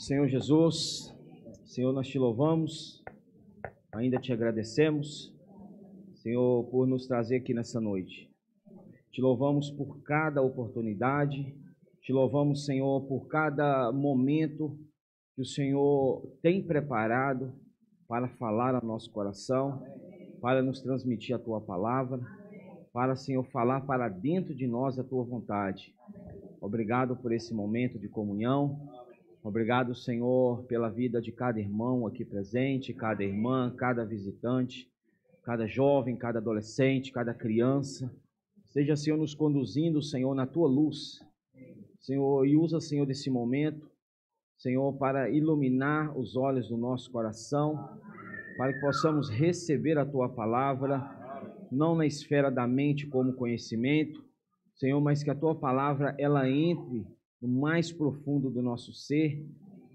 Senhor Jesus, Senhor, nós te louvamos, ainda te agradecemos, Senhor, por nos trazer aqui nessa noite. Te louvamos por cada oportunidade, te louvamos, Senhor, por cada momento que o Senhor tem preparado para falar ao nosso coração, para nos transmitir a Tua palavra, para, Senhor, falar para dentro de nós a Tua vontade. Obrigado por esse momento de comunhão. Obrigado, Senhor, pela vida de cada irmão aqui presente, cada irmã, cada visitante, cada jovem, cada adolescente, cada criança. Seja, Senhor, nos conduzindo, Senhor, na Tua luz. Senhor, e usa, Senhor, desse momento, Senhor, para iluminar os olhos do nosso coração, para que possamos receber a Tua palavra, não na esfera da mente como conhecimento, Senhor, mas que a Tua palavra, ela entre no mais profundo do nosso ser,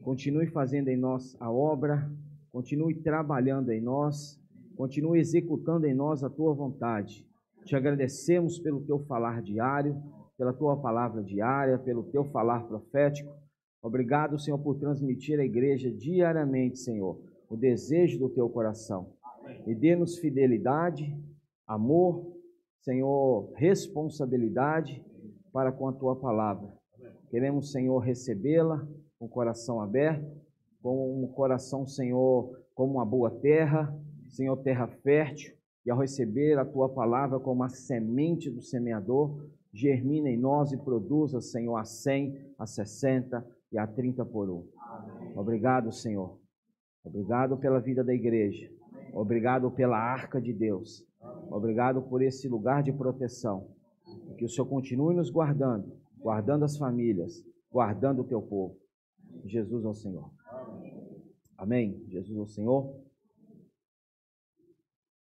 continue fazendo em nós a obra, continue trabalhando em nós, continue executando em nós a Tua vontade. Te agradecemos pelo Teu falar diário, pela Tua palavra diária, pelo Teu falar profético. Obrigado, Senhor, por transmitir à igreja diariamente, Senhor, o desejo do Teu coração. E dê-nos fidelidade, amor, Senhor, responsabilidade para com a Tua palavra. Queremos, Senhor, recebê-la com o coração aberto, com um coração, Senhor, como uma boa terra, Senhor, terra fértil, e ao receber a Tua palavra como a semente do semeador, germina em nós e produza, Senhor, a 100, a 60 e a 30 por 1. Obrigado, Senhor. Obrigado pela vida da igreja. Obrigado pela arca de Deus. Obrigado por esse lugar de proteção. Que o Senhor continue nos guardando, guardando as famílias, guardando o Teu povo. Jesus é o Senhor. Amém. Jesus é o Senhor.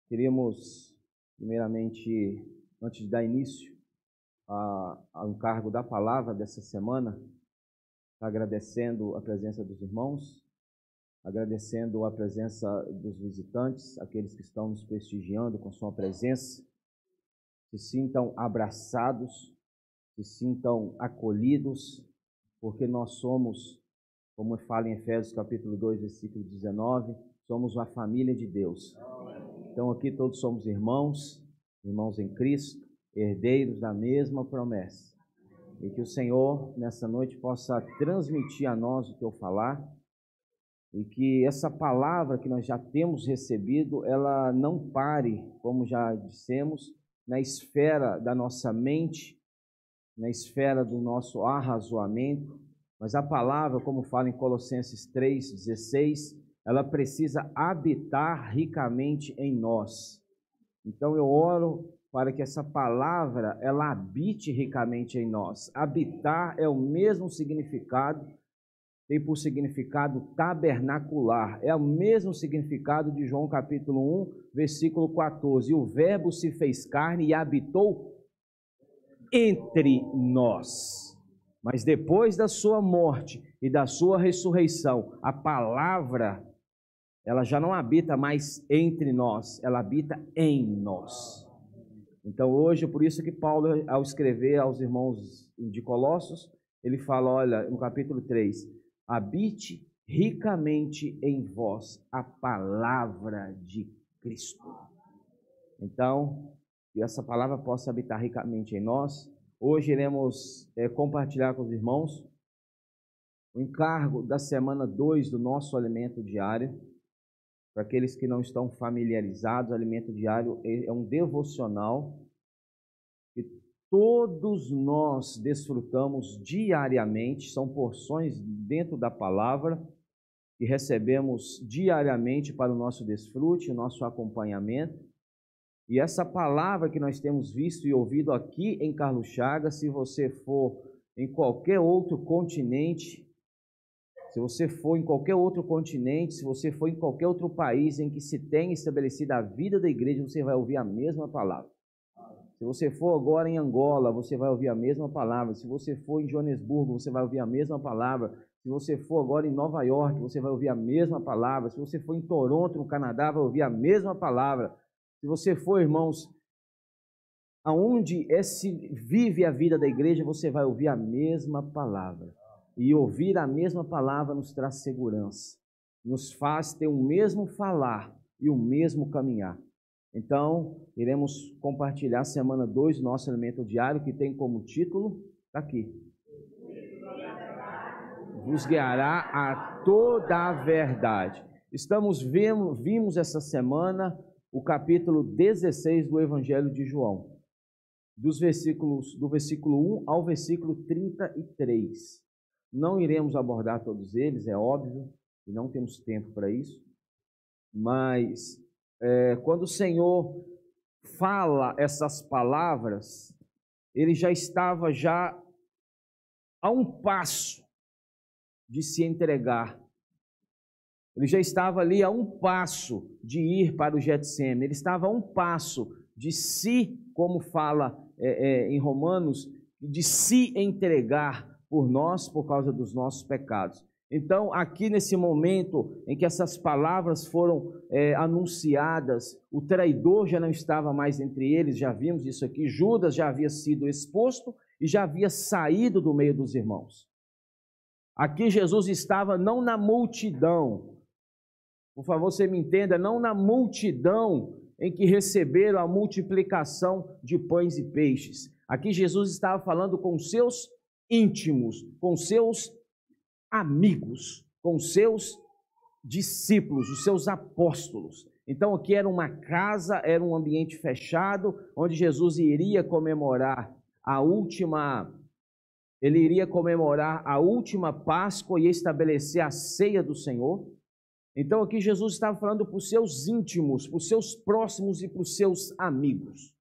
Queríamos, primeiramente, antes de dar início ao encargo da palavra dessa semana, agradecendo a presença dos irmãos, agradecendo a presença dos visitantes, aqueles que estão nos prestigiando com sua presença. Se sintam abraçados, se sintam acolhidos, porque nós somos, como fala em Efésios capítulo 2, versículo 19, somos uma família de Deus. Então aqui todos somos irmãos, irmãos em Cristo, herdeiros da mesma promessa. E que o Senhor, nessa noite, possa transmitir a nós o Teu falar, e que essa palavra que nós já temos recebido, ela não pare, como já dissemos, na esfera da nossa mente, na esfera do nosso arrazoamento, mas a palavra, como fala em Colossenses 3,16, ela precisa habitar ricamente em nós. Então eu oro para que essa palavra, ela habite ricamente em nós. Habitar é o mesmo significado, tem por significado tabernacular, é o mesmo significado de João capítulo 1, versículo 14. E o verbo se fez carne e habitou entre nós. Mas depois da sua morte e da sua ressurreição, a palavra, ela já não habita mais entre nós, ela habita em nós. Então hoje, por isso que Paulo, ao escrever aos irmãos de Colossos, ele fala, olha, no capítulo 3, habite ricamente em vós a palavra de Cristo. Então, que essa palavra possa habitar ricamente em nós. Hoje iremos compartilhar com os irmãos o encargo da semana 2 do nosso alimento diário. Para aqueles que não estão familiarizados, o alimento diário é um devocional que todos nós desfrutamos diariamente, são porções dentro da palavra que recebemos diariamente para o nosso desfrute, o nosso acompanhamento. E essa palavra que nós temos visto e ouvido aqui em Carlos Chagas, se você for em qualquer outro continente, se você for em qualquer outro continente, se você for em qualquer outro país em que se tenha estabelecido a vida da igreja, você vai ouvir a mesma palavra. Se você for agora em Angola, você vai ouvir a mesma palavra. Se você for em Joanesburgo, você vai ouvir a mesma palavra. Se você for agora em Nova York, você vai ouvir a mesma palavra. Se você for em Toronto, no Canadá, vai ouvir a mesma palavra. Se você for, irmãos, aonde vive a vida da igreja, você vai ouvir a mesma palavra. E ouvir a mesma palavra nos traz segurança, nos faz ter o mesmo falar e o mesmo caminhar. Então, iremos compartilhar semana 2 do nosso alimento diário, que tem como título, está aqui: vos guiará a toda a verdade. Vimos essa semana o capítulo 16 do Evangelho de João, do versículo 1 ao versículo 33. Não iremos abordar todos eles, é óbvio, e não temos tempo para isso, mas quando o Senhor fala essas palavras, ele já estava a um passo de se entregar. Ele já estava ali a um passo de ir para o Getsêmani. Ele estava a um passo de se, como fala em Romanos, de se entregar por nós, por causa dos nossos pecados. Então, aqui nesse momento em que essas palavras foram anunciadas, o traidor já não estava mais entre eles, já vimos isso aqui. Judas já havia sido exposto e já havia saído do meio dos irmãos. Aqui Jesus estava não na multidão, por favor, você me entenda, não na multidão em que receberam a multiplicação de pães e peixes. Aqui Jesus estava falando com seus íntimos, com seus amigos, com seus discípulos, os seus apóstolos. Então aqui era uma casa, era um ambiente fechado, onde Jesus iria comemorar a última Páscoa e estabelecer a ceia do Senhor. Então aqui Jesus estava falando para os seus íntimos, para os seus próximos e para os seus amigos.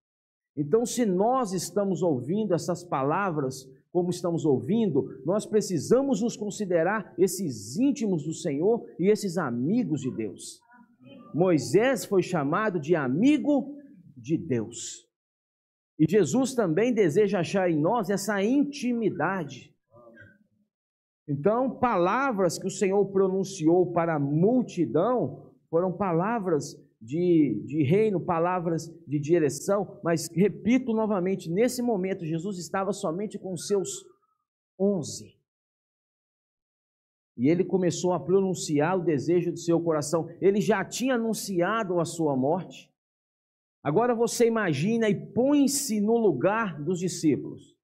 Então, se nós estamos ouvindo essas palavras, como estamos ouvindo, nós precisamos nos considerar esses íntimos do Senhor e esses amigos de Deus. Moisés foi chamado de amigo de Deus. E Jesus também deseja achar em nós essa intimidade. Então, palavras que o Senhor pronunciou para a multidão foram palavras de reino, palavras de direção, mas repito novamente, nesse momento Jesus estava somente com os seus 11. E ele começou a pronunciar o desejo do seu coração. Ele já tinha anunciado a sua morte. Agora você imagina e põe-se no lugar dos discípulos.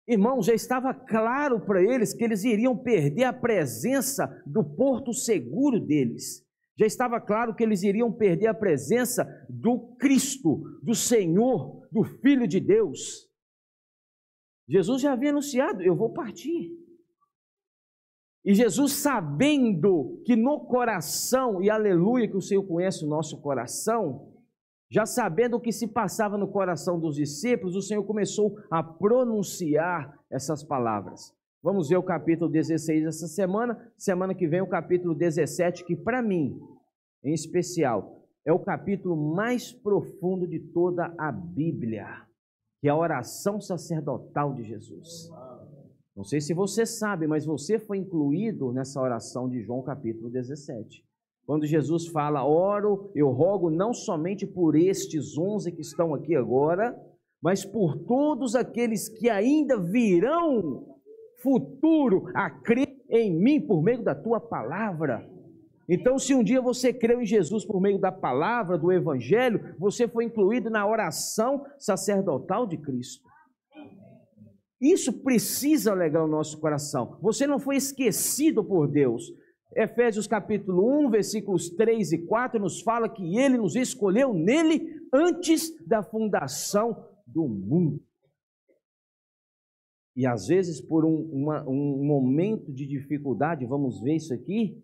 Irmãos, já estava claro para eles que eles iriam perder a presença do porto seguro deles. Já estava claro que eles iriam perder a presença do Cristo, do Senhor, do Filho de Deus. Jesus já havia anunciado: eu vou partir. E Jesus, sabendo que no coração, e aleluia que o Senhor conhece o nosso coração, já sabendo o que se passava no coração dos discípulos, o Senhor começou a pronunciar essas palavras. Vamos ver o capítulo 16 essa semana. Semana que vem o capítulo 17, que para mim, em especial, é o capítulo mais profundo de toda a Bíblia, que é a oração sacerdotal de Jesus. Não sei se você sabe, mas você foi incluído nessa oração de João capítulo 17. Quando Jesus fala: oro, eu rogo não somente por estes 11 que estão aqui agora, mas por todos aqueles que ainda virão futuro a crer em mim por meio da tua palavra. Então, se um dia você creu em Jesus por meio da palavra, do Evangelho, você foi incluído na oração sacerdotal de Cristo. Isso precisa alegrar o nosso coração. Você não foi esquecido por Deus. Efésios capítulo 1, versículos 3 e 4 nos fala que Ele nos escolheu nele antes da fundação do mundo. E às vezes por um momento de dificuldade, vamos ver isso aqui,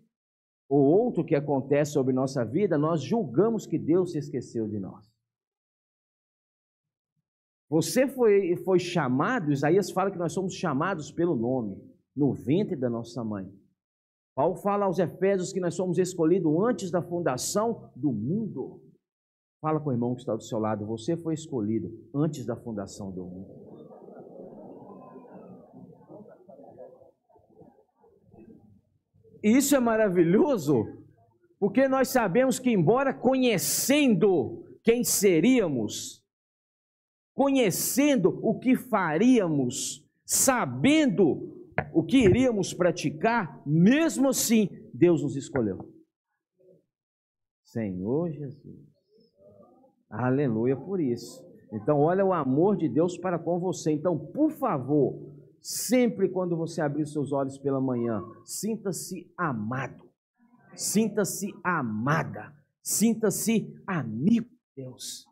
ou outro que acontece sobre nossa vida, nós julgamos que Deus se esqueceu de nós. Você foi chamado, Isaías fala que nós somos chamados pelo nome, no ventre da nossa mãe. Paulo fala aos Efésios que nós somos escolhidos antes da fundação do mundo. Fala com o irmão que está do seu lado: você foi escolhido antes da fundação do mundo. E isso é maravilhoso, porque nós sabemos que, embora conhecendo quem seríamos, conhecendo o que faríamos, sabendo o que iríamos praticar, mesmo assim, Deus nos escolheu. Senhor Jesus. Aleluia por isso. Então, olha o amor de Deus para com você. Então, por favor, sempre quando você abrir seus olhos pela manhã, sinta-se amado, sinta-se amada, sinta-se amigo de Deus.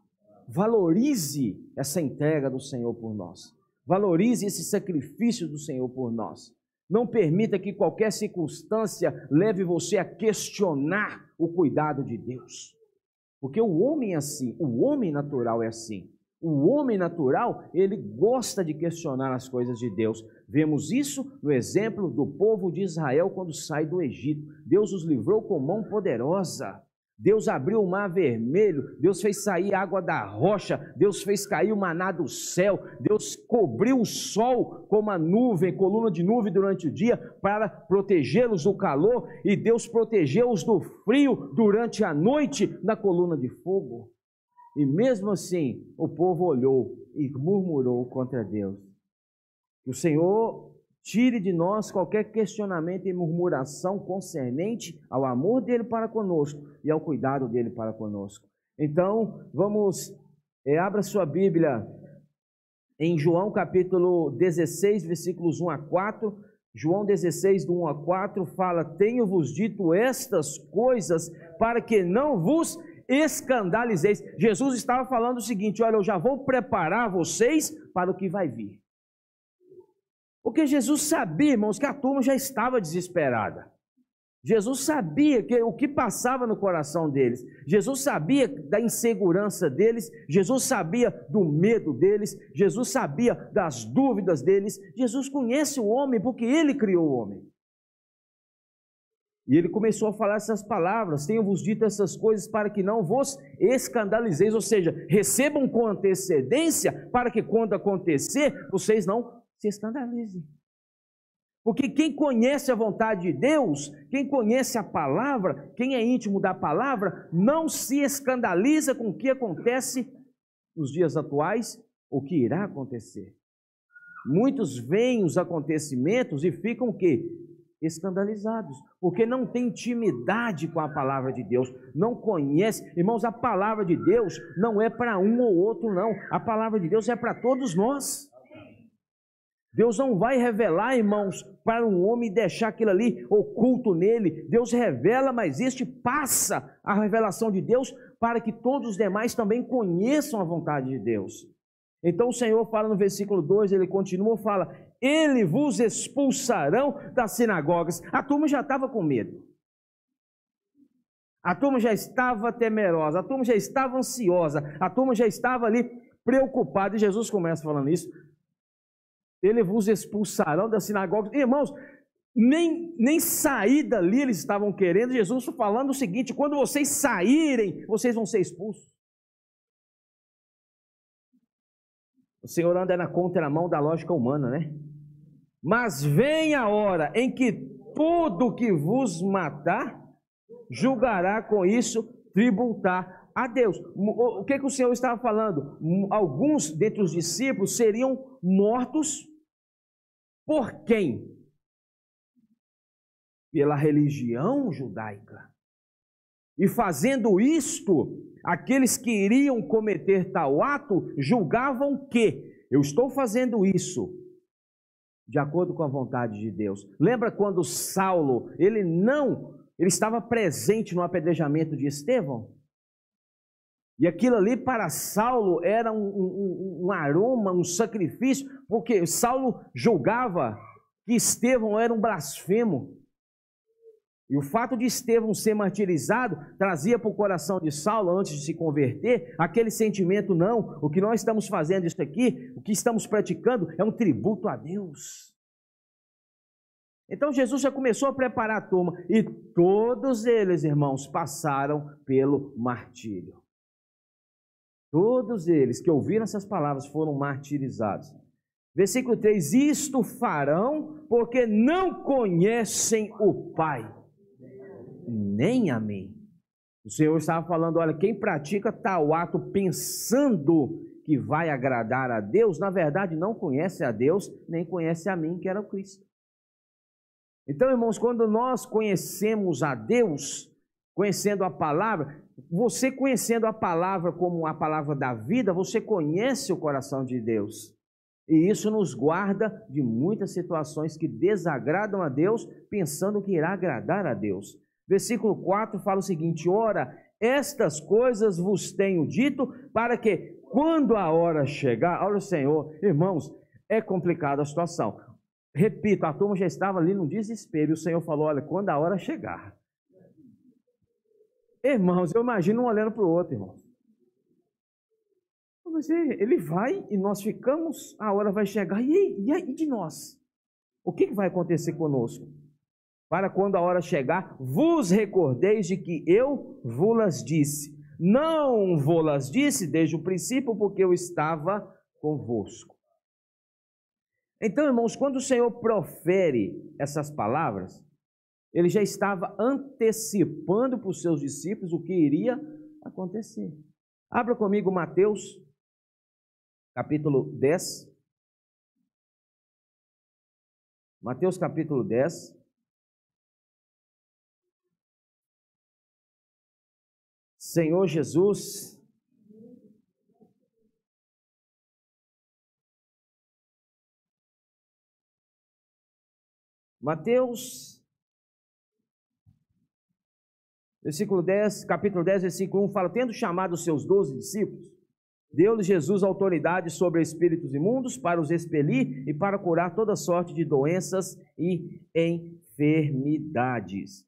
Valorize essa entrega do Senhor por nós. Valorize esse sacrifício do Senhor por nós. Não permita que qualquer circunstância leve você a questionar o cuidado de Deus. Porque o homem é assim, o homem natural é assim. O homem natural, ele gosta de questionar as coisas de Deus. Vemos isso no exemplo do povo de Israel quando sai do Egito. Deus os livrou com mão poderosa. Deus abriu o mar vermelho, Deus fez sair água da rocha, Deus fez cair o maná do céu, Deus cobriu o sol com uma nuvem, coluna de nuvem durante o dia para protegê-los do calor, e Deus protegeu-os do frio durante a noite na coluna de fogo. E mesmo assim, o povo olhou e murmurou contra Deus. Que o Senhor tire de nós qualquer questionamento e murmuração concernente ao amor dele para conosco e ao cuidado dele para conosco. Então, vamos, abra sua Bíblia em João capítulo 16, versículos 1 a 4. João 16, do 1 a 4, fala: tenho-vos dito estas coisas para que não vos escandalizeis. Jesus estava falando o seguinte: olha, eu já vou preparar vocês para o que vai vir. Porque Jesus sabia, irmãos, que a turma já estava desesperada. Jesus sabia o que passava no coração deles. Jesus sabia da insegurança deles. Jesus sabia do medo deles. Jesus sabia das dúvidas deles. Jesus conhece o homem porque ele criou o homem. E ele começou a falar essas palavras: tenho-vos dito essas coisas para que não vos escandalizeis. Ou seja, recebam com antecedência para que quando acontecer, vocês não se escandalize. Porque quem conhece a vontade de Deus, quem conhece a palavra, quem é íntimo da palavra, não se escandaliza com o que acontece nos dias atuais, o que irá acontecer. Muitos veem os acontecimentos e ficam o quê? Escandalizados, porque não tem intimidade com a palavra de Deus, não conhece. Irmãos, a palavra de Deus não é para um ou outro, não. A palavra de Deus é para todos nós. Deus não vai revelar, irmãos, para um homem e deixar aquilo ali oculto nele. Deus revela, mas este passa a revelação de Deus para que todos os demais também conheçam a vontade de Deus. Então o Senhor fala no versículo 2, ele continua, fala: ele vos expulsarão das sinagogas. A turma já estava com medo. A turma já estava temerosa, a turma já estava ansiosa, a turma já estava ali preocupada. E Jesus começa falando isso: ele vos expulsarão das sinagogas. Irmãos, nem sair dali eles estavam querendo. Jesus falando o seguinte: quando vocês saírem, vocês vão ser expulsos. O Senhor anda na contramão da lógica humana, né? Mas vem a hora em que tudo que vos matar, julgará com isso tributar a Deus. O que o Senhor estava falando? Alguns dentre os discípulos seriam mortos por quem? Pela religião judaica. E fazendo isto, aqueles que iriam cometer tal ato julgavam que eu estou fazendo isso de acordo com a vontade de Deus. Lembra quando Saulo, ele estava presente no apedrejamento de Estevão? E aquilo ali para Saulo era um aroma, um sacrifício, porque Saulo julgava que Estevão era um blasfemo. E o fato de Estevão ser martirizado trazia para o coração de Saulo, antes de se converter, aquele sentimento: não, o que nós estamos fazendo isso aqui, o que estamos praticando é um tributo a Deus. Então Jesus já começou a preparar a turma, e todos eles, irmãos, passaram pelo martírio. Todos eles que ouviram essas palavras foram martirizados. Versículo 3: isto farão porque não conhecem o Pai, nem a mim. O Senhor estava falando: olha, quem pratica tal ato pensando que vai agradar a Deus, na verdade não conhece a Deus, nem conhece a mim, que era o Cristo. Então, irmãos, quando nós conhecemos a Deus, conhecendo a palavra, você conhecendo a palavra como a palavra da vida, você conhece o coração de Deus. E isso nos guarda de muitas situações que desagradam a Deus, pensando que irá agradar a Deus. Versículo 4 fala o seguinte: ora, estas coisas vos tenho dito, para que quando a hora chegar, olha o Senhor, irmãos, é complicada a situação. Repito, a turma já estava ali no desespero, e o Senhor falou: olha, quando a hora chegar. Irmãos, eu imagino um olhando para o outro, irmãos. Ele vai e nós ficamos, a hora vai chegar, e aí de nós? O que vai acontecer conosco? Para quando a hora chegar, vos recordeis de que eu vos disse. Não vos disse desde o princípio, porque eu estava convosco. Então, irmãos, quando o Senhor profere essas palavras, ele já estava antecipando para os seus discípulos o que iria acontecer. Abra comigo Mateus, capítulo 10. Mateus, capítulo 10. Senhor Jesus, Mateus, versículo 10, capítulo 10, versículo 1, fala: tendo chamado os seus 12 discípulos, deu-lhe Jesus autoridade sobre espíritos imundos para os expelir e para curar toda sorte de doenças e enfermidades.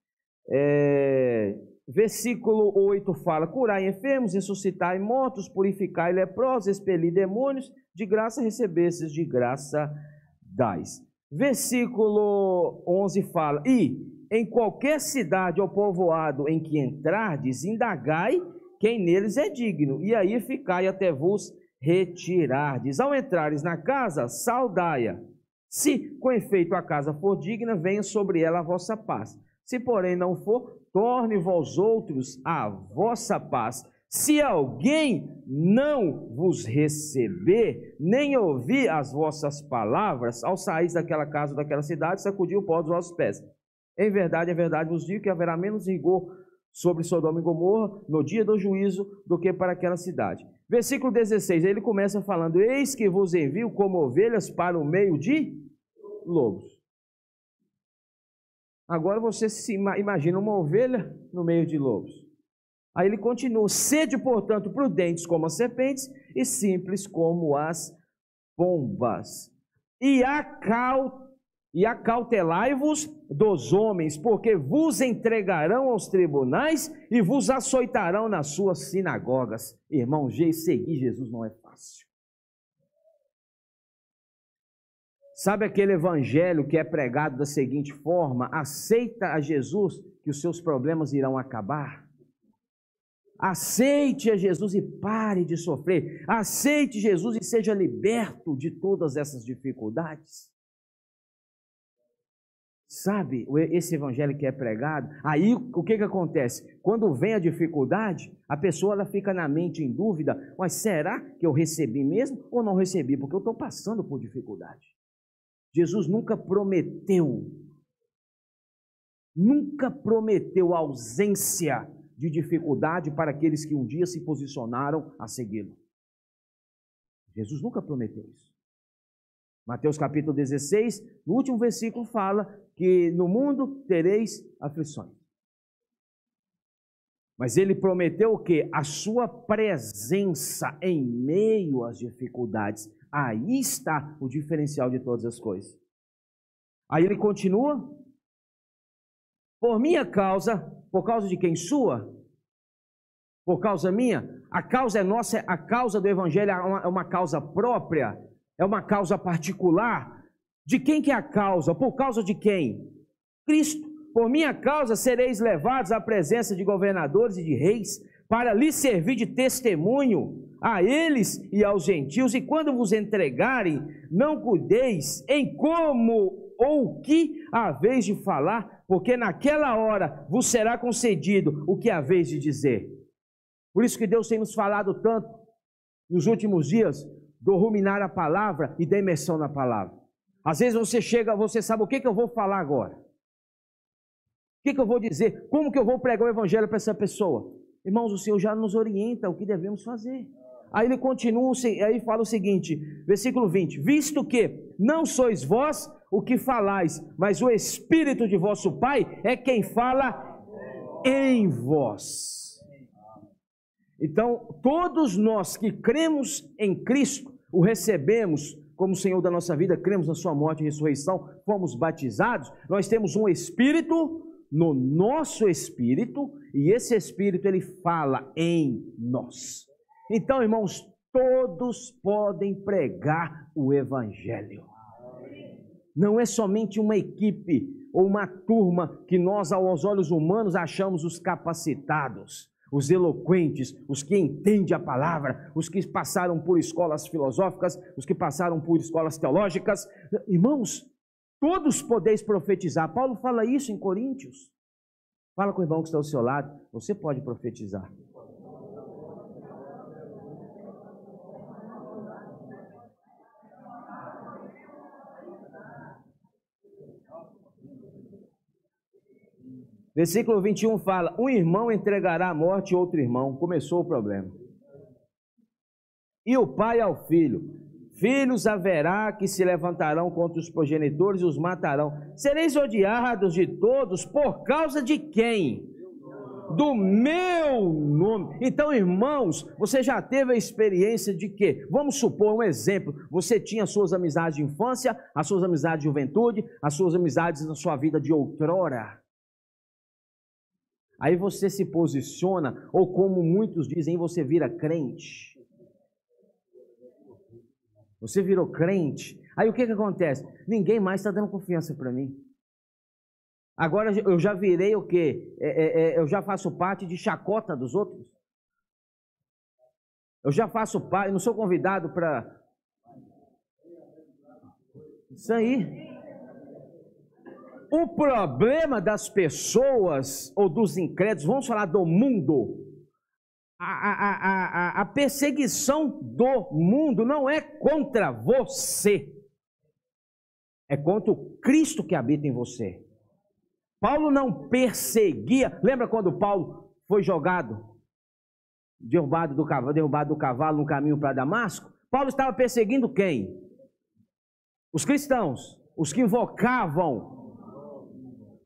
Versículo 8 fala: curai enfermos, ressuscitai mortos, purificai leprosos, expelir demônios, de graça recebestes, de graça dais. Versículo 11 fala: e em qualquer cidade ou povoado em que entrardes, indagai quem neles é digno, e aí ficai até vos retirardes. Ao entrares na casa, saudai-a. Se com efeito a casa for digna, venha sobre ela a vossa paz. Se porém não for, torne vós outros a vossa paz. Se alguém não vos receber, nem ouvir as vossas palavras, ao sair daquela casa ou daquela cidade, sacudir o pó dos vossos pés. Em verdade vos digo que haverá menos rigor sobre Sodoma e Gomorra no dia do juízo do que para aquela cidade. Versículo 16, ele começa falando: eis que vos envio como ovelhas para o meio de lobos. Agora você se imagina uma ovelha no meio de lobos. Aí ele continua: sede, portanto, prudentes como as serpentes e simples como as pombas. E acautelai-vos dos homens, porque vos entregarão aos tribunais e vos açoitarão nas suas sinagogas. Irmão, seguir Jesus não é fácil. Sabe aquele evangelho que é pregado da seguinte forma: aceita a Jesus que os seus problemas irão acabar? Aceite a Jesus e pare de sofrer. Aceite Jesus e seja liberto de todas essas dificuldades. Sabe, esse evangelho que é pregado, aí o que acontece? Quando vem a dificuldade, a pessoa ela fica na mente em dúvida: mas será que eu recebi mesmo ou não recebi? Porque eu estou passando por dificuldade. Jesus nunca prometeu ausência de dificuldade para aqueles que um dia se posicionaram a segui-lo. Jesus nunca prometeu isso. Mateus capítulo 16, no último versículo fala que no mundo tereis aflições. Mas ele prometeu o quê? A sua presença em meio às dificuldades. Aí está o diferencial de todas as coisas. Aí ele continua: por minha causa, por causa de quem? Sua? Por causa minha? A causa é nossa, a causa do evangelho é uma causa própria, é uma causa particular. De quem que é a causa? Por causa de quem? Cristo. Por minha causa sereis levados à presença de governadores e de reis, para lhes servir de testemunho a eles e aos gentios. E quando vos entregarem, não cuideis em como ou o que haveis de falar, porque naquela hora vos será concedido o que haveis de dizer. Por isso que Deus tem nos falado tanto nos últimos dias, do ruminar a palavra e da imersão na palavra. Às vezes você chega, você sabe o que eu vou falar agora. O que eu vou dizer? Como que eu vou pregar o evangelho para essa pessoa? Irmãos, o Senhor já nos orienta o que devemos fazer. Aí ele continua, aí fala o seguinte, versículo 20: visto que não sois vós o que falais, mas o Espírito de vosso Pai é quem fala em vós. Então, todos nós que cremos em Cristo, o recebemos como Senhor da nossa vida, cremos na sua morte e ressurreição, fomos batizados, nós temos um Espírito no nosso espírito, e esse Espírito ele fala em nós. Então, irmãos, todos podem pregar o Evangelho. Não é somente uma equipe ou uma turma que nós, aos olhos humanos, achamos os capacitados, os eloquentes, os que entendem a palavra, os que passaram por escolas filosóficas, os que passaram por escolas teológicas. Irmãos, todos podeis profetizar. Paulo fala isso em Coríntios. Fala com o irmão que está ao seu lado, você pode profetizar. Versículo 21 fala: um irmão entregará à morte outro irmão. Começou o problema. E o pai ao filho. Filhos haverá que se levantarão contra os progenitores e os matarão. Sereis odiados de todos por causa de quem? Do meu nome. Então, irmãos, você já teve a experiência de que, vamos supor um exemplo, você tinha suas amizades de infância, as suas amizades de juventude, as suas amizades na sua vida de outrora. Aí você se posiciona, ou como muitos dizem, você vira crente. Você virou crente. Aí o que acontece? Ninguém mais está dando confiança para mim. Agora eu já virei o quê? Eu já faço parte de chacota dos outros. Eu já faço parte, eu não sou convidado para... Isso aí. O problema das pessoas, ou dos incrédulos, vamos falar do mundo... A perseguição do mundo não é contra você, é contra o Cristo que habita em você. Paulo não perseguia. Lembra quando Paulo foi derrubado do cavalo no caminho para Damasco? Paulo estava perseguindo quem? Os cristãos, os que invocavam.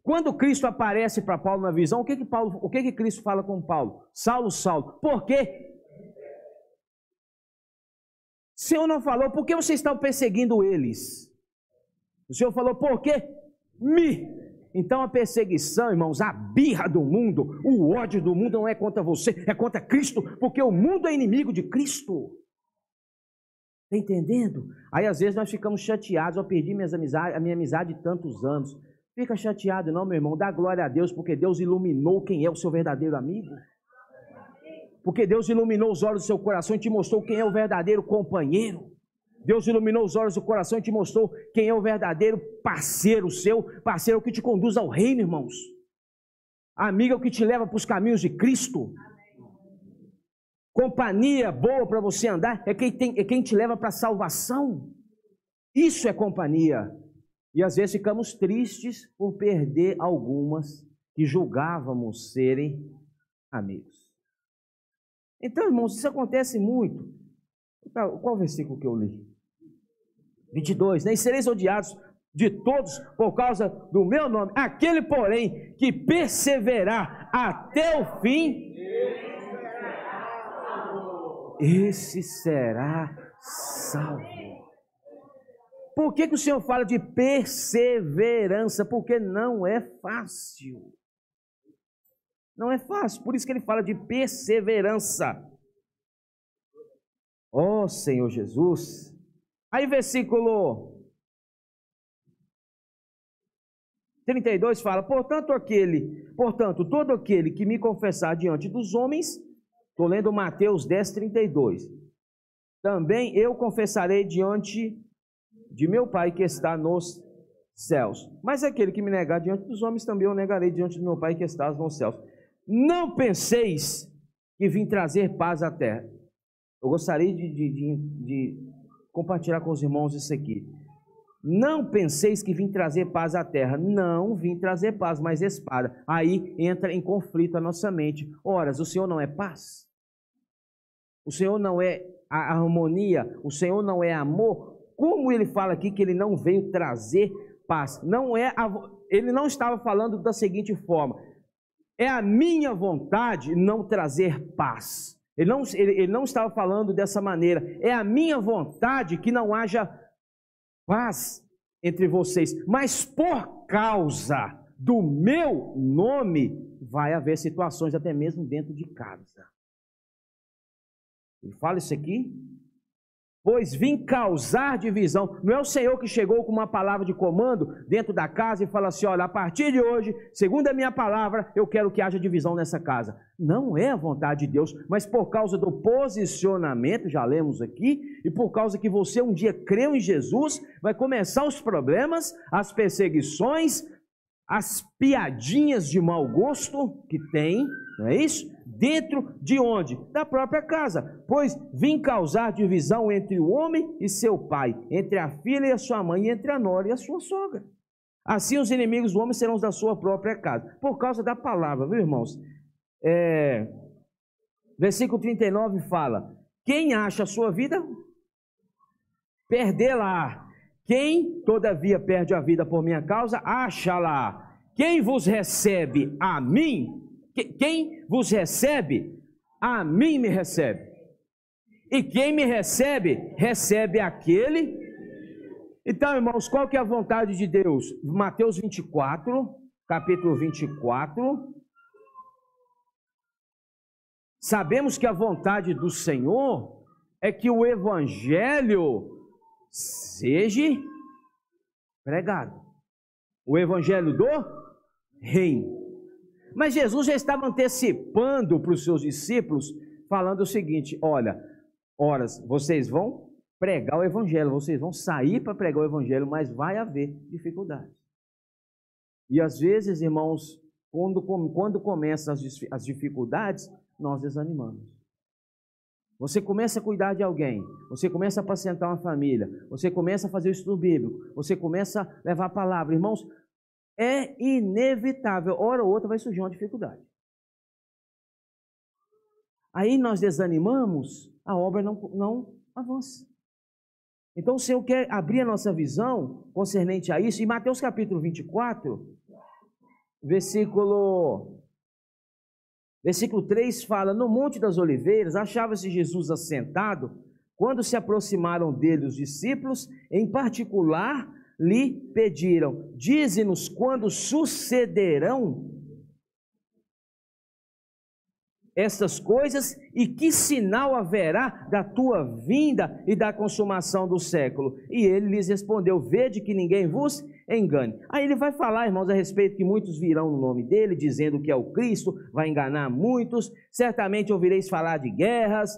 Quando Cristo aparece para Paulo na visão, o que Cristo fala com Paulo? Saulo, Saulo. Por quê? O Senhor não falou, por que vocês estão perseguindo eles? O Senhor falou, por quê? Então a perseguição, irmãos, a birra do mundo, o ódio do mundo não é contra você, é contra Cristo, porque o mundo é inimigo de Cristo. Está entendendo? Aí às vezes nós ficamos chateados, eu perdi a minha amizade de tantos anos. Fica chateado não, meu irmão, dá glória a Deus, porque Deus iluminou quem é o seu verdadeiro amigo. Porque Deus iluminou os olhos do seu coração e te mostrou quem é o verdadeiro companheiro. Deus iluminou os olhos do coração e te mostrou quem é o verdadeiro parceiro seu, parceiro que te conduz ao reino, irmãos. Amigo é o que te leva para os caminhos de Cristo. Companhia boa para você andar é quem te leva para a salvação. Isso é companhia. E às vezes ficamos tristes por perder algumas que julgávamos serem amigos. Então, irmãos, isso acontece muito. Qual versículo que eu li? 22. Nem sereis odiados de todos por causa do meu nome. Aquele, porém, que perseverar até o fim, esse será salvo. Por que o Senhor fala de perseverança? Porque não é fácil. Não é fácil, por isso que ele fala de perseverança. Ó Senhor Jesus. Aí versículo 32 fala, portanto, todo aquele que me confessar diante dos homens, estou lendo Mateus 10, 32, também eu confessarei diante de meu Pai que está nos céus. Mas aquele que me negar diante dos homens, também eu negarei diante do meu Pai que está nos céus. Não penseis que vim trazer paz à terra. Eu gostaria de compartilhar com os irmãos isso aqui. Não penseis que vim trazer paz à terra. Não vim trazer paz, mas espada. Aí entra em conflito a nossa mente. Ora, o Senhor não é paz? O Senhor não é a harmonia? O Senhor não é amor? Como ele fala aqui que ele não veio trazer paz? Ele não estava falando da seguinte forma: é a minha vontade não trazer paz. Ele não estava falando dessa maneira. É a minha vontade que não haja paz entre vocês, mas por causa do meu nome vai haver situações até mesmo dentro de casa. Ele fala isso aqui: pois vim causar divisão. Não é o Senhor que chegou com uma palavra de comando dentro da casa e fala assim: olha, a partir de hoje, segundo a minha palavra, eu quero que haja divisão nessa casa. Não é a vontade de Deus, mas por causa do posicionamento, já lemos aqui, e por causa que você um dia creu em Jesus, vai começar os problemas, as perseguições, as piadinhas de mau gosto que tem, não é isso? Dentro de onde? Da própria casa. Pois vim causar divisão entre o homem e seu pai, entre a filha e a sua mãe, e entre a nora e a sua sogra. Assim os inimigos do homem serão os da sua própria casa. Por causa da palavra, viu, irmãos? Versículo 39 fala: quem acha a sua vida, perdê-la. Quem, todavia, perde a vida por minha causa, acha-la. Quem vos recebe a mim, quem vos recebe, a mim me recebe. E quem me recebe, recebe aquele. Então, irmãos, qual que é a vontade de Deus? Mateus 24, capítulo 24. Sabemos que a vontade do Senhor é que o evangelho seja pregado. O evangelho do reino. Mas Jesus já estava antecipando para os seus discípulos, falando o seguinte: olha, vocês vão pregar o evangelho, vocês vão sair para pregar o evangelho, mas vai haver dificuldade. E às vezes, irmãos, quando começam as dificuldades, nós desanimamos. Você começa a cuidar de alguém, você começa a apacentar uma família, você começa a fazer o estudo bíblico, você começa a levar a palavra. Irmãos, é inevitável, hora ou outra vai surgir uma dificuldade. Aí nós desanimamos, a obra não avança. Então o Senhor quer abrir a nossa visão concernente a isso. Em Mateus capítulo 24, versículo 3 fala: no Monte das Oliveiras achava-se Jesus assentado, quando se aproximaram dele os discípulos, em particular lhe pediram: dize-nos quando sucederão estas coisas e que sinal haverá da tua vinda e da consumação do século. E ele lhes respondeu: vede que ninguém vos engane. Aí ele vai falar, irmãos, a respeito que muitos virão no nome dele, dizendo que é o Cristo, vai enganar muitos. Certamente ouvireis falar de guerras,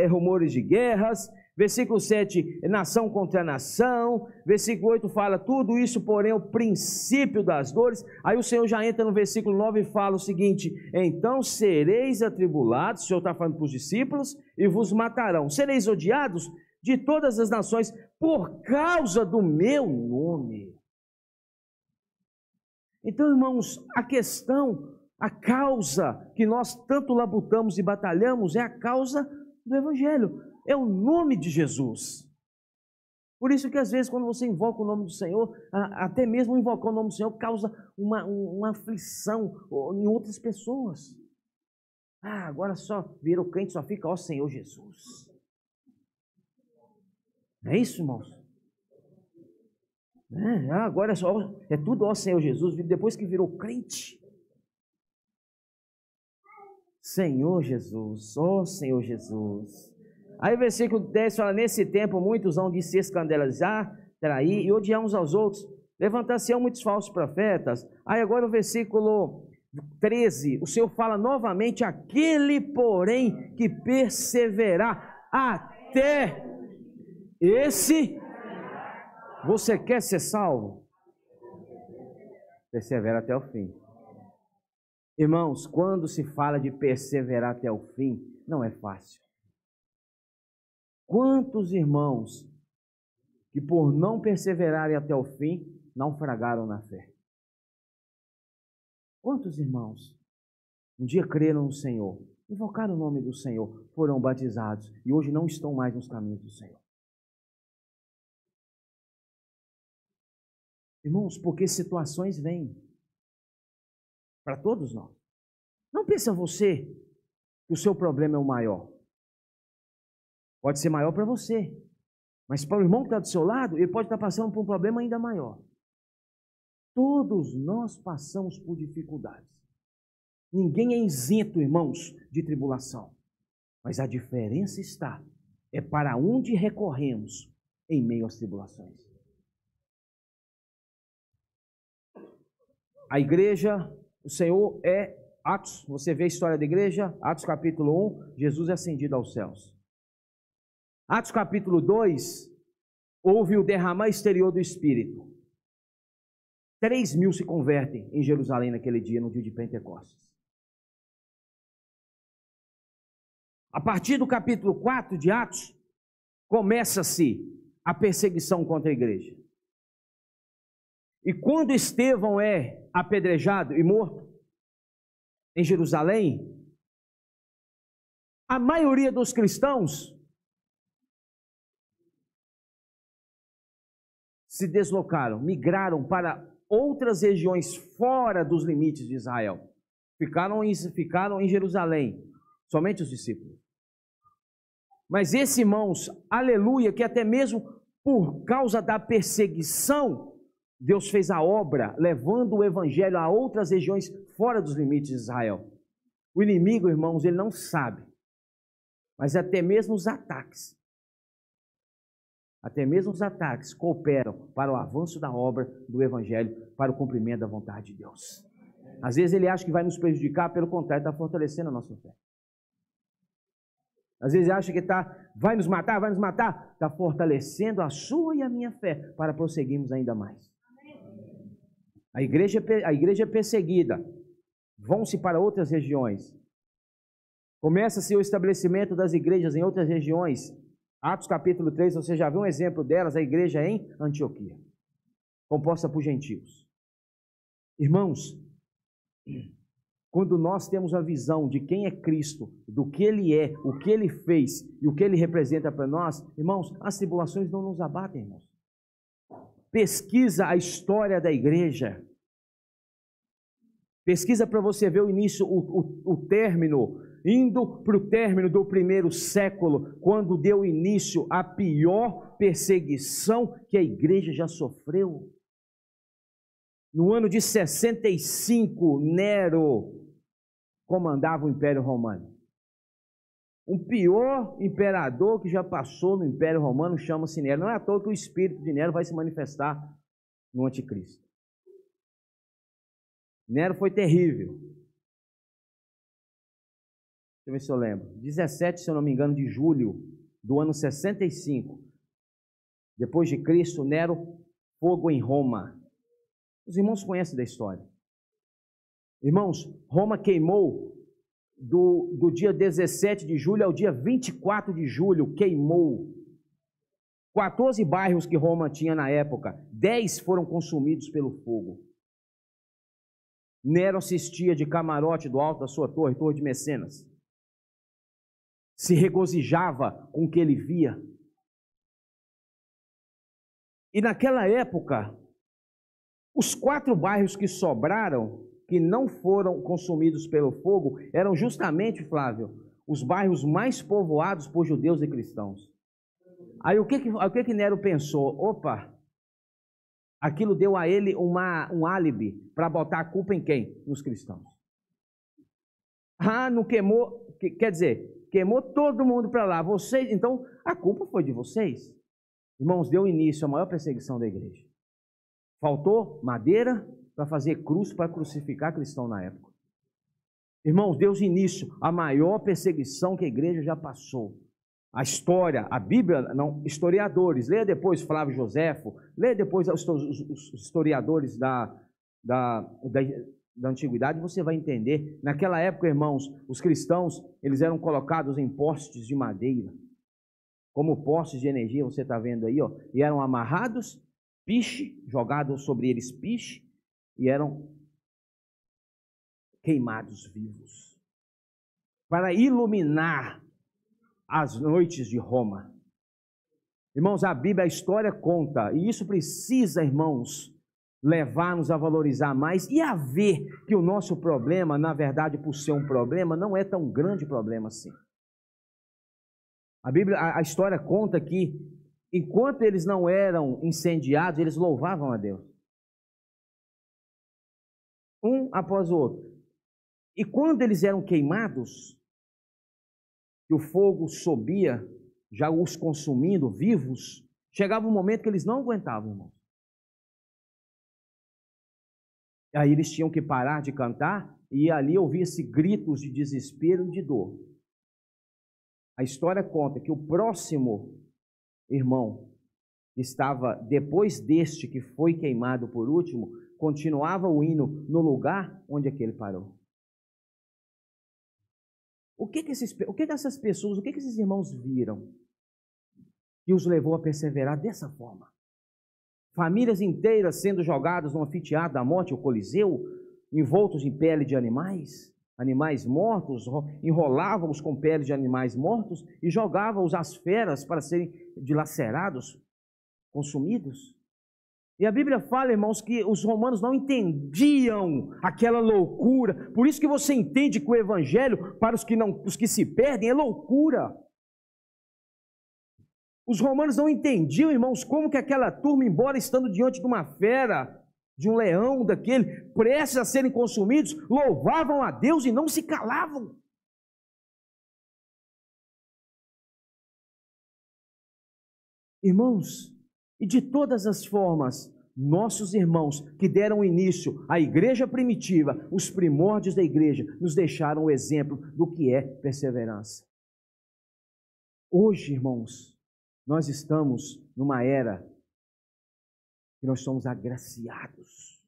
rumores de guerras. Versículo 7, nação contra nação. Versículo 8 fala: tudo isso, porém, é o princípio das dores. Aí o Senhor já entra no versículo 9 e fala o seguinte: então sereis atribulados, o Senhor está falando para os discípulos, e vos matarão. Sereis odiados de todas as nações por causa do meu nome. Então, irmãos, a causa que nós tanto labutamos e batalhamos é a causa do Evangelho. É o nome de Jesus. Por isso que às vezes quando você invoca o nome do Senhor, até mesmo invocar o nome do Senhor causa uma aflição em outras pessoas. Agora só virou crente, só fica ó Senhor Jesus. Não é isso, irmãos? Agora é tudo ó Senhor Jesus, depois que virou crente. Senhor Jesus, ó Senhor Jesus. Aí o versículo 10 fala: nesse tempo muitos hão de se escandalizar, trair e odiar uns aos outros. Levantar-se-ão muitos falsos profetas. Aí agora o versículo 13, o Senhor fala novamente: aquele porém que perseverar até esse. Você quer ser salvo? Persevera até o fim. Irmãos, quando se fala de perseverar até o fim, não é fácil. Quantos irmãos que por não perseverarem até o fim, naufragaram na fé? Quantos irmãos um dia creram no Senhor, invocaram o nome do Senhor, foram batizados e hoje não estão mais nos caminhos do Senhor? Irmãos, porque situações vêm para todos nós. Não pensa você que o seu problema é o maior. Pode ser maior para você, mas para o irmão que está do seu lado, ele pode estar passando por um problema ainda maior. Todos nós passamos por dificuldades. Ninguém é isento, irmãos, de tribulação. Mas a diferença é para onde recorremos em meio às tribulações. A igreja, o Senhor Atos, você vê a história da igreja, Atos capítulo 1, Jesus é ascendido aos céus. Atos capítulo 2, houve o derramar exterior do Espírito. 3.000 se convertem em Jerusalém naquele dia, no dia de Pentecostes. A partir do capítulo 4 de Atos, começa-se a perseguição contra a igreja. E quando Estevão é apedrejado e morto em Jerusalém, a maioria dos cristãos se deslocaram, migraram para outras regiões fora dos limites de Israel. Ficaram em Jerusalém, somente os discípulos. Mas esse, irmãos, aleluia, que até mesmo por causa da perseguição, Deus fez a obra, levando o evangelho a outras regiões fora dos limites de Israel. O inimigo, irmãos, ele não sabe, mas até mesmo os ataques cooperam para o avanço da obra do evangelho, para o cumprimento da vontade de Deus. Às vezes ele acha que vai nos prejudicar, pelo contrário, está fortalecendo a nossa fé. Às vezes ele acha que vai nos matar, está fortalecendo a sua e a minha fé, para prosseguirmos ainda mais. A igreja é perseguida, vão-se para outras regiões. Começa-se o estabelecimento das igrejas em outras regiões. Atos capítulo 3, você já viu um exemplo delas, a igreja em Antioquia, composta por gentios. Irmãos, quando nós temos a visão de quem é Cristo, do que Ele é, o que Ele fez e o que Ele representa para nós, irmãos, as tribulações não nos abatem, irmãos. Pesquisa a história da igreja. Pesquisa para você ver o início, o término, indo para o término do primeiro século, quando deu início à pior perseguição que a igreja já sofreu. No ano de 65, Nero comandava o Império Romano. O pior imperador que já passou no Império Romano chama-se Nero. Não é à toa que o espírito de Nero vai se manifestar no Anticristo. Nero foi terrível. Deixa eu ver se eu lembro. 17, se eu não me engano, de julho do ano 65, depois de Cristo, Nero, fogo em Roma. Os irmãos conhecem da história. Irmãos, Roma queimou do dia 17 de julho ao dia 24 de julho, queimou 14 bairros que Roma tinha na época, 10 foram consumidos pelo fogo. Nero assistia de camarote do alto da sua torre, Torre de Mecenas. Se regozijava com o que ele via. E naquela época, os 4 bairros que sobraram, que não foram consumidos pelo fogo, eram justamente, Flávio, os bairros mais povoados por judeus e cristãos. Aí o que Nero pensou? Opa, aquilo deu a ele um álibi para botar a culpa em quem? Nos cristãos. Ah, não queimou, quer dizer, queimou todo mundo para lá. Vocês, então a culpa foi de vocês. Irmãos, deu início à maior perseguição da igreja. Faltou madeira para fazer cruz para crucificar cristão na época. Irmãos, deu início à maior perseguição que a igreja já passou. A história, a Bíblia, não, historiadores, leia depois Flávio Joséfo, leia depois os historiadores da antiguidade, você vai entender. Naquela época, irmãos, os cristãos, eles eram colocados em postes de madeira. como postes de energia, você está vendo aí, ó, e eram amarrados, piche, jogado sobre eles piche, e eram queimados vivos, para iluminar as noites de Roma. Irmãos, a Bíblia, a história conta, e isso precisa, irmãos, levar-nos a valorizar mais e a ver que o nosso problema, na verdade, por ser um problema, não é tão grande problema assim. A Bíblia, a história conta que, enquanto eles não eram incendiados, eles louvavam a Deus. Um após o outro. E quando eles eram queimados, e o fogo subia, já os consumindo, vivos, chegava um momento que eles não aguentavam, irmãos. Aí eles tinham que parar de cantar, e ali ouvia-se gritos de desespero e de dor. A história conta que o próximo irmão, que estava depois deste que foi queimado por último, continuava o hino no lugar onde aquele parou. O que essas pessoas, o que esses irmãos viram que os levou a perseverar dessa forma? Famílias inteiras sendo jogadas no anfiteatro da morte, o Coliseu, envoltos em pele de animais, animais mortos, enrolavam-os com pele de animais mortos e jogavam-os às feras para serem dilacerados, consumidos. E a Bíblia fala, irmãos, que os romanos não entendiam aquela loucura. Por isso que você entende que o evangelho, para os que se perdem, é loucura. Os romanos não entendiam, irmãos, como que aquela turma, embora estando diante de uma fera, de um leão daquele, prestes a serem consumidos, louvavam a Deus e não se calavam. Irmãos, e de todas as formas, nossos irmãos que deram início à igreja primitiva, os primórdios da igreja, nos deixaram o exemplo do que é perseverança. Hoje, irmãos, nós estamos numa era que nós somos agraciados.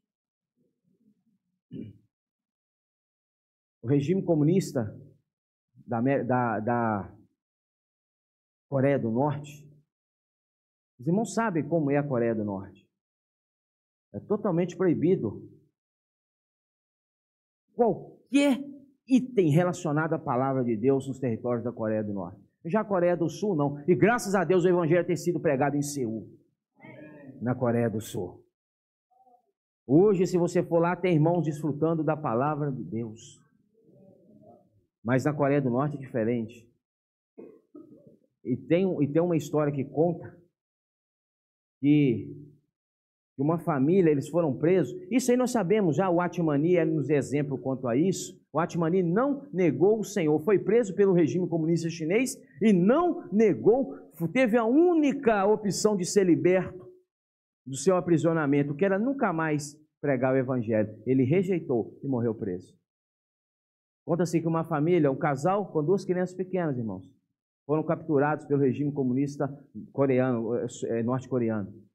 O regime comunista da Coreia do Norte, os irmãos sabem como é a Coreia do Norte. É totalmente proibido qualquer item relacionado à palavra de Deus nos territórios da Coreia do Norte. Já a Coreia do Sul não. E graças a Deus o evangelho tem sido pregado em Seul, na Coreia do Sul. Hoje, se você for lá, tem irmãos desfrutando da palavra de Deus. Mas na Coreia do Norte é diferente. E tem uma história que conta que uma família, eles foram presos. Isso aí nós sabemos já, o Atmani nos exemplo quanto a isso. O Atmani não negou o Senhor, foi preso pelo regime comunista chinês e não negou, teve a única opção de ser liberto do seu aprisionamento, que era nunca mais pregar o evangelho. Ele rejeitou e morreu preso. Conta-se que uma família, um casal com 2 crianças pequenas, irmãos, foram capturados pelo regime comunista norte-coreano.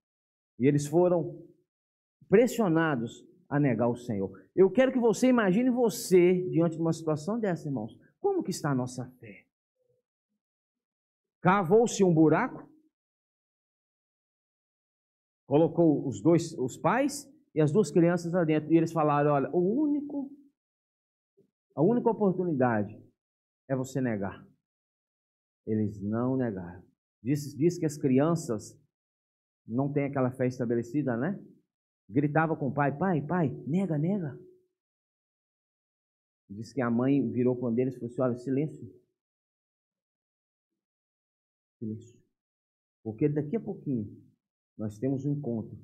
E eles foram pressionados a negar o Senhor. Eu quero que você imagine você diante de uma situação dessa, irmãos. Como que está a nossa fé? Cavou-se um buraco, colocou os pais e as 2 crianças lá dentro. E eles falaram, olha, a única oportunidade é você negar. Eles não negaram. Diz que as crianças não têm aquela fé estabelecida, né? Gritava com o pai, pai, nega. Diz que a mãe virou para um deles e falou assim, olha, silêncio. Porque daqui a pouquinho nós temos um encontro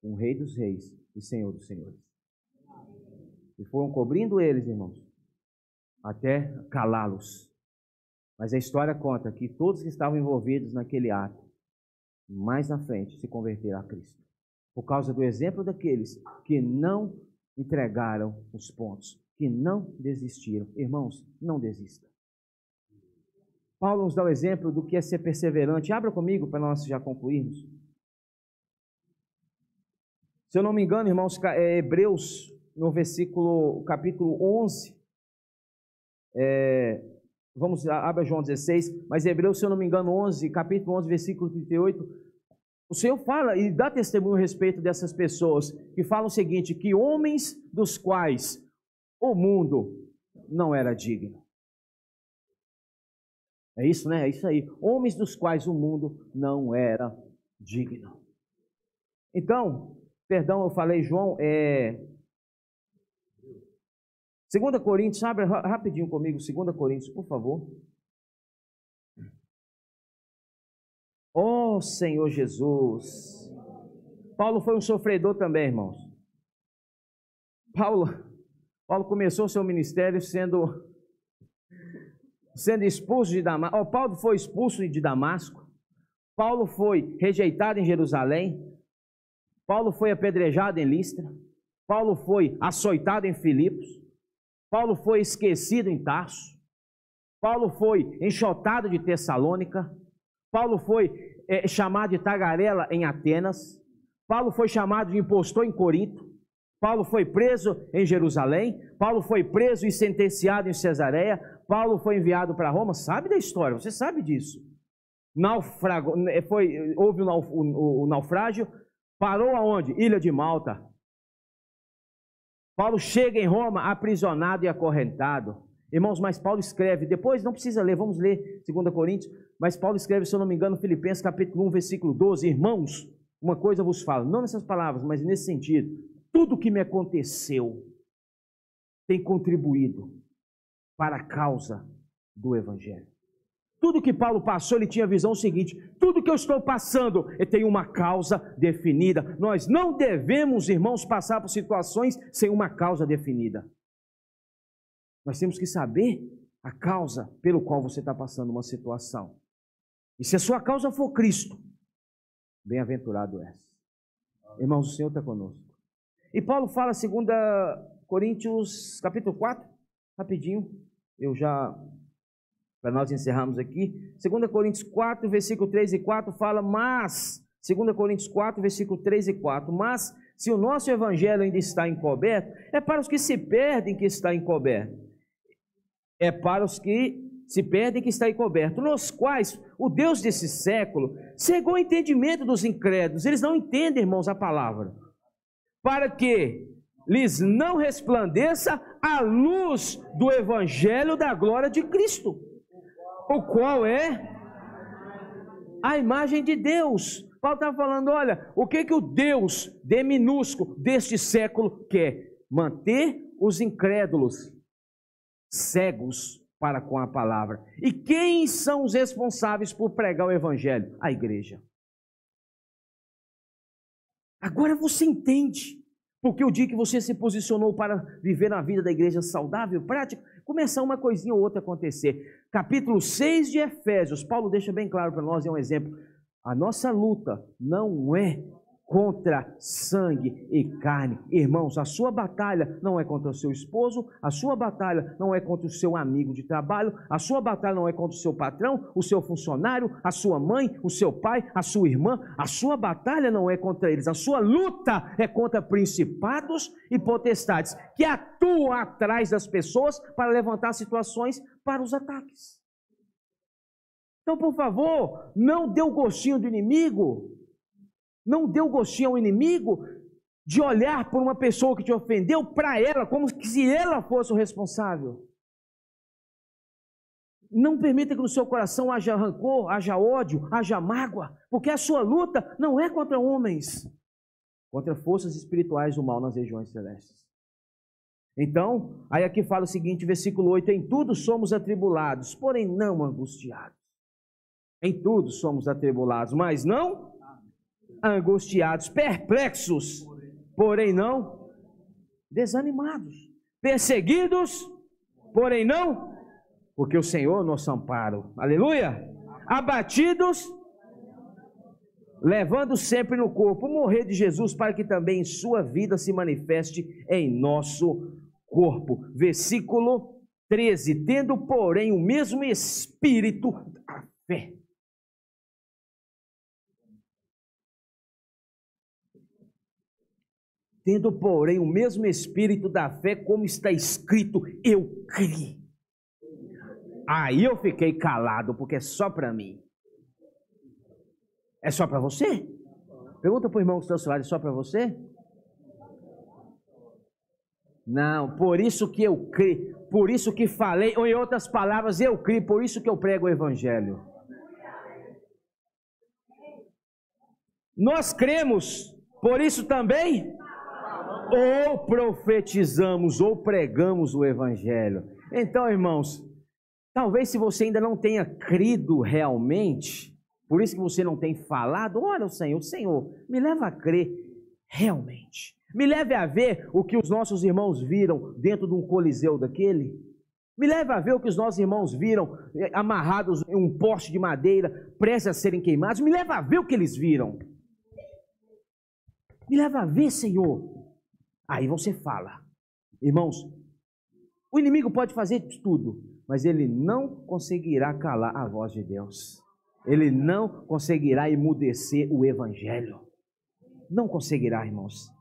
com o Rei dos Reis e Senhor dos Senhores. E foram cobrindo eles, irmãos, até calá-los. Mas a história conta que todos que estavam envolvidos naquele ato, mais na frente, se converteram a Cristo. Por causa do exemplo daqueles que não entregaram os pontos, que não desistiram. Irmãos, não desista. Paulo nos dá o exemplo do que é ser perseverante. Abra comigo para nós já concluirmos. Se eu não me engano, irmãos, Hebreus, no capítulo 11, vamos lá, abra João 16, mas Hebreus, se eu não me engano, capítulo 11, versículo 38, o Senhor fala e dá testemunho a respeito dessas pessoas que falam o seguinte, que homens dos quais o mundo não era digno. É isso, né? É isso aí. Homens dos quais o mundo não era digno. Então, perdão, eu falei, João, 2 Coríntios, abre rapidinho comigo, 2 Coríntios, por favor. Oh, Senhor Jesus. Paulo foi um sofredor também, irmãos. Paulo começou seu ministério sendo expulso de Damasco. Paulo foi expulso de Damasco. Paulo foi rejeitado em Jerusalém. Paulo foi apedrejado em Listra. Paulo foi açoitado em Filipos. Paulo foi esquecido em Tarso. Paulo foi enxotado de Tessalônica. Paulo foi chamado de tagarela em Atenas. Paulo foi chamado de impostor em Corinto. Paulo foi preso em Jerusalém. Paulo foi preso e sentenciado em Cesareia. Paulo foi enviado para Roma. Sabe da história, você sabe disso. Houve o naufrágio. Parou aonde? Ilha de Malta. Paulo chega em Roma aprisionado e acorrentado. Irmãos, mas Paulo escreve, depois não precisa ler, vamos ler 2 Coríntios, mas Paulo escreve, se eu não me engano, Filipenses capítulo 1, versículo 12, irmãos, uma coisa eu vos falo, não nessas palavras, mas nesse sentido, tudo que me aconteceu tem contribuído para a causa do Evangelho. Tudo que Paulo passou, ele tinha a visão seguinte, tudo que eu estou passando, tem uma causa definida. Nós não devemos, irmãos, passar por situações sem uma causa definida. Nós temos que saber a causa pelo qual você está passando uma situação. E se a sua causa for Cristo, bem-aventurado és. Irmãos, o Senhor está conosco. E Paulo fala, 2 Coríntios, capítulo 4, rapidinho, para nós encerrarmos aqui, 2 Coríntios 4, versículo 3 e 4, fala, 2 Coríntios 4, versículo 3 e 4, mas se o nosso evangelho ainda está encoberto, é para os que se perdem que está encoberto. É para os que se perdem que está encoberto, nos quais o Deus desse século cegou o entendimento dos incrédulos. Eles não entendem, irmãos, a palavra. Para que lhes não resplandeça a luz do evangelho da glória de Cristo, o qual é a imagem de Deus. Paulo está falando, olha, o que o Deus de minúsculo deste século quer? Manter os incrédulos cegos para com a palavra. E quem são os responsáveis por pregar o evangelho? A igreja. Agora você entende porque o dia que você se posicionou para viver a vida da igreja saudável, prática, começar uma coisinha ou outra a acontecer. Capítulo 6 de Efésios, Paulo deixa bem claro para nós, é um exemplo. A nossa luta não é contra sangue e carne. Irmãos, a sua batalha não é contra o seu esposo, a sua batalha não é contra o seu amigo de trabalho, a sua batalha não é contra o seu patrão, o seu funcionário, a sua mãe, o seu pai, a sua irmã. A sua batalha não é contra eles, a sua luta é contra principados e potestades que atuam atrás das pessoas para levantar situações para os ataques. Então, por favor, não dê o gostinho do inimigo. Não dê o gostinho ao inimigo de olhar por uma pessoa que te ofendeu para ela, como se ela fosse o responsável. Não permita que no seu coração haja rancor, haja ódio, haja mágoa, porque a sua luta não é contra homens, contra forças espirituais do mal nas regiões celestes. Então, aí aqui fala o seguinte, versículo 8, em tudo somos atribulados, porém não angustiados. Em tudo somos atribulados, mas não angustiados, perplexos, porém não desanimados, perseguidos, porém não, porque o Senhor é nosso amparo, aleluia, abatidos, levando sempre no corpo o morrer de Jesus, para que também em sua vida se manifeste em nosso corpo. Versículo 13, tendo porém o mesmo espírito da fé. Tendo, porém, o mesmo espírito da fé, como está escrito, eu criei. Aí eu fiquei calado, porque é só para mim. É só para você? Pergunta para o irmão que está ao seu lado, é só para você? Não, por isso que eu creio, por isso que falei, ou em outras palavras, eu creio, por isso que eu prego o Evangelho. Nós cremos, por isso também, ou profetizamos, ou pregamos o Evangelho. Então, irmãos, talvez se você ainda não tenha crido realmente, por isso que você não tem falado, olha o Senhor, me leva a crer realmente. Me leve a ver o que os nossos irmãos viram dentro de um coliseu daquele. Me leve a ver o que os nossos irmãos viram amarrados em um poste de madeira, prestes a serem queimados. Me leve a ver o que eles viram. Me leva a ver, Senhor. Aí você fala. Irmãos, o inimigo pode fazer tudo, mas ele não conseguirá calar a voz de Deus. Ele não conseguirá emudecer o Evangelho. Não conseguirá, irmãos.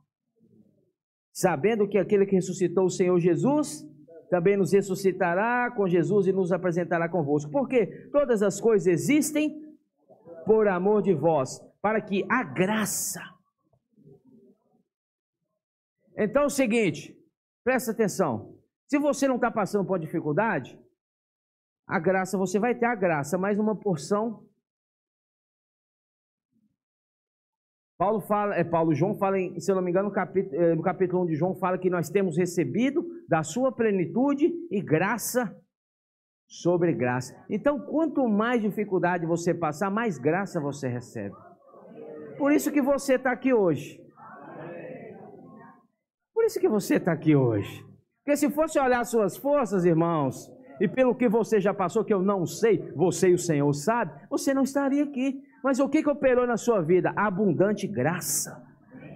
Sabendo que aquele que ressuscitou o Senhor Jesus, também nos ressuscitará com Jesus e nos apresentará convosco. Porque todas as coisas existem por amor de vós, para que a graça. Então é o seguinte, presta atenção. Se você não está passando por dificuldade, a graça, você vai ter a graça, mas numa porção. João fala, se eu não me engano, no capítulo 1 de João, fala que nós temos recebido da sua plenitude e graça sobre graça. Então, quanto mais dificuldade você passar, mais graça você recebe. Por isso que você está aqui hoje. Por isso que você está aqui hoje. Porque se fosse olhar as suas forças, irmãos, e pelo que você já passou, que eu não sei, você e o Senhor sabe, você não estaria aqui. Mas o que operou na sua vida? Abundante graça.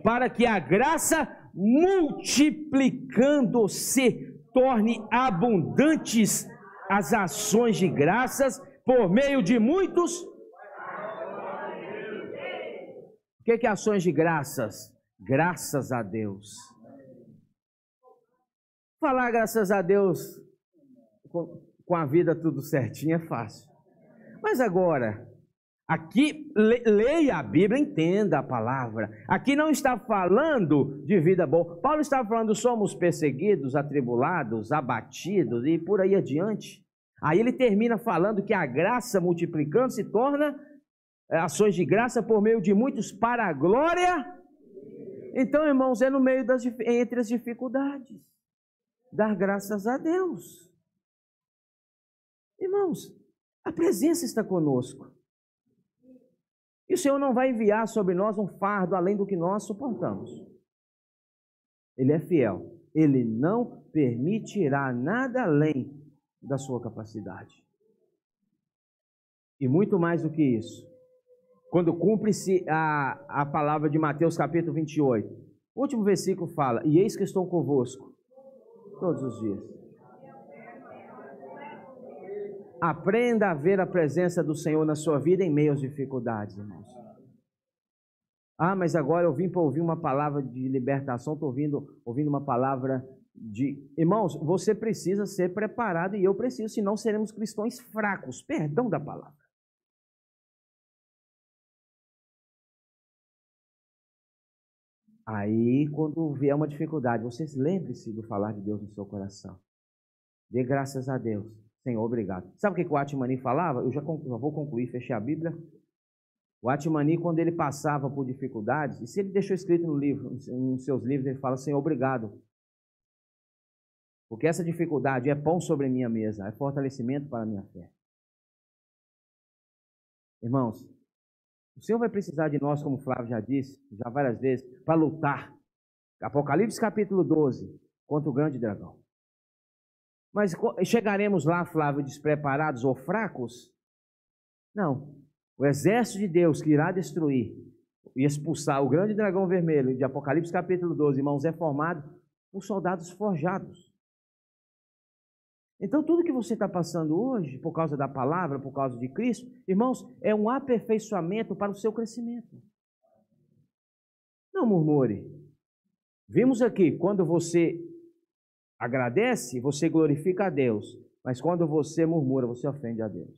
Para que a graça, multiplicando-se, torne abundantes as ações de graças por meio de muitos. O que é ações de graças? Graças a Deus. Falar graças a Deus com a vida tudo certinho é fácil. Mas agora, aqui, leia a Bíblia, entenda a palavra. Aqui não está falando de vida boa. Paulo está falando, somos perseguidos, atribulados, abatidos e por aí adiante. Aí ele termina falando que a graça multiplicando se torna ações de graça por meio de muitos para a glória. Então, irmãos, é no meio entre as dificuldades. Dar graças a Deus. Irmãos, a presença está conosco. E o Senhor não vai enviar sobre nós um fardo além do que nós suportamos. Ele é fiel. Ele não permitirá nada além da sua capacidade. E muito mais do que isso. Quando cumpre-se a palavra de Mateus capítulo 28, o último versículo fala, e eis que estou convosco todos os dias. Aprenda a ver a presença do Senhor na sua vida em meio às dificuldades, irmãos. Ah, mas agora eu vim para ouvir uma palavra de libertação, estou ouvindo uma palavra de... Irmãos, você precisa ser preparado e eu preciso, senão seremos cristãos fracos, perdão da palavra. Aí, quando vier uma dificuldade, vocês lembrem-se do falar de Deus no seu coração. Dê graças a Deus. Senhor, obrigado. Sabe o que o Atmani falava? Eu já vou concluir, fechei a Bíblia. O Atmani, quando ele passava por dificuldades, e se ele deixou escrito no livro, nos seus livros, ele fala, Senhor, obrigado. Porque essa dificuldade é pão sobre a minha mesa, é fortalecimento para a minha fé. Irmãos, o Senhor vai precisar de nós, como o Flávio já disse, já várias vezes, para lutar. Apocalipse capítulo 12, contra o grande dragão. Mas chegaremos lá, Flávio, despreparados ou fracos? Não. O exército de Deus que irá destruir e expulsar o grande dragão vermelho, de Apocalipse capítulo 12, irmãos, é formado por soldados forjados. Então, tudo que você está passando hoje, por causa da palavra, por causa de Cristo, irmãos, é um aperfeiçoamento para o seu crescimento. Não murmure. Vimos aqui, quando você agradece, você glorifica a Deus. Mas quando você murmura, você ofende a Deus.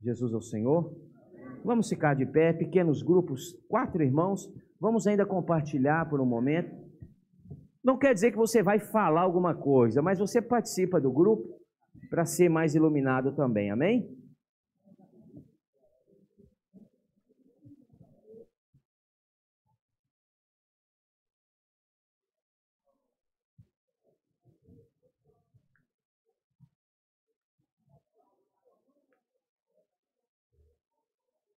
Jesus é o Senhor. Vamos ficar de pé, pequenos grupos, 4 irmãos. Vamos ainda compartilhar por um momento. Não quer dizer que você vai falar alguma coisa, mas você participa do grupo para ser mais iluminado também, amém?